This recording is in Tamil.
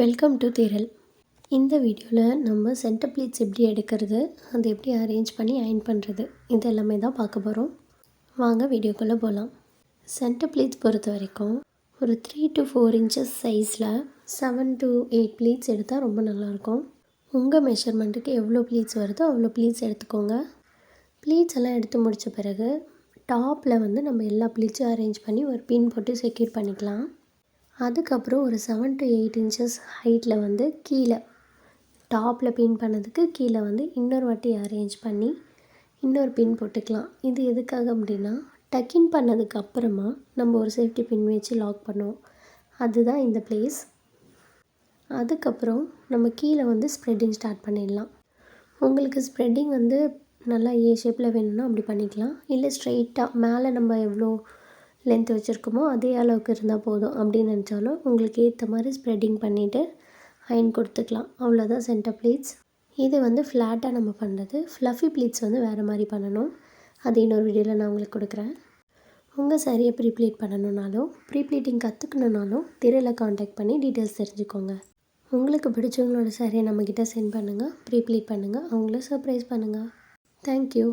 வெல்கம் டு திரள். இந்த வீடியோவில் நம்ம சென்டர் ப்ளீட்ஸ் எப்படி எடுக்கிறது, அதை எப்படி அரேஞ்ச் பண்ணி அயர்ன் பண்ணுறது, இது எல்லாமே தான் பார்க்க போகிறோம். வாங்க வீடியோக்குள்ளே போகலாம். சென்டர் ப்ளீட்ஸ் பொறுத்த வரைக்கும் ஒரு 3 to 4 inches சைஸில் 7 to 8 ப்ளீட்ஸ் எடுத்தால் ரொம்ப நல்லாயிருக்கும். உங்கள் மெஷர்மெண்ட்டுக்கு எவ்வளோ ப்ளீட்ஸ் வருதோ அவ்வளோ ப்ளீட்ஸ் எடுத்துக்கோங்க. ப்ளீட்ஸ் எல்லாம் எடுத்து முடித்த பிறகு டாப்பில் நம்ம எல்லா ப்ளீட்ஸும் அரேஞ்ச் பண்ணி ஒரு பின் போட்டு செக்யூர் பண்ணிக்கலாம். அதுக்கப்புறம் ஒரு 7 to 8 inches ஹைட்டில் கீழே டாப்பில் பின் பண்ணதுக்கு கீழே இன்னொரு வாட்டி அரேஞ்ச் பண்ணி இன்னொரு பின் போட்டுக்கலாம். இது எதுக்காக அப்படின்னா, டக்கின் பண்ணதுக்கு அப்புறமா நம்ம ஒரு சேஃப்டி பின் வச்சு லாக் பண்ணுவோம். அதுதான் இந்த பிளேஸ். அதுக்கப்புறம் நம்ம கீழே ஸ்ப்ரெட்டிங் ஸ்டார்ட் பண்ணிடலாம். உங்களுக்கு ஸ்ப்ரெட்டிங் நல்லா ஏ ஷேப்பில் வேணும்னா அப்படி பண்ணிக்கலாம். இல்லை ஸ்ட்ரெயிட்டாக மேலே நம்ம எவ்வளோ லென்த் வச்சுருக்கோமோ அதே அளவுக்கு இருந்தால் போதும் அப்படின்னு நினச்சாலும் உங்களுக்கு ஏற்ற மாதிரி ஸ்ப்ரெட்டிங் பண்ணிவிட்டு அயர்ன் கொடுத்துக்கலாம். அவ்வளோதான் சென்டர் ப்ளீட்ஸ். இது ஃப்ளாட்டாக நம்ம பண்ணுறது. ஃப்ளஃபி ப்ளீட்ஸ் வேறு மாதிரி பண்ணணும். அது இன்னொரு வீடியோவில் நான் உங்களுக்கு கொடுக்குறேன். உங்கள் சரியை ப்ரீப்ளீட் பண்ணணுன்னாலும் ப்ரீப்ளீட்டிங் கற்றுக்கணுன்னாலும் திரையில் காண்டாக்ட் பண்ணி டீட்டெயில்ஸ் தெரிஞ்சுக்கோங்க. உங்களுக்கு பிடிச்சவங்களோட சரியை நம்மக்கிட்ட சென்ட் பண்ணுங்கள், ப்ரீப்ளீட் பண்ணுங்கள், அவங்கள சர்ப்ரைஸ் பண்ணுங்கள். தேங்க்யூ.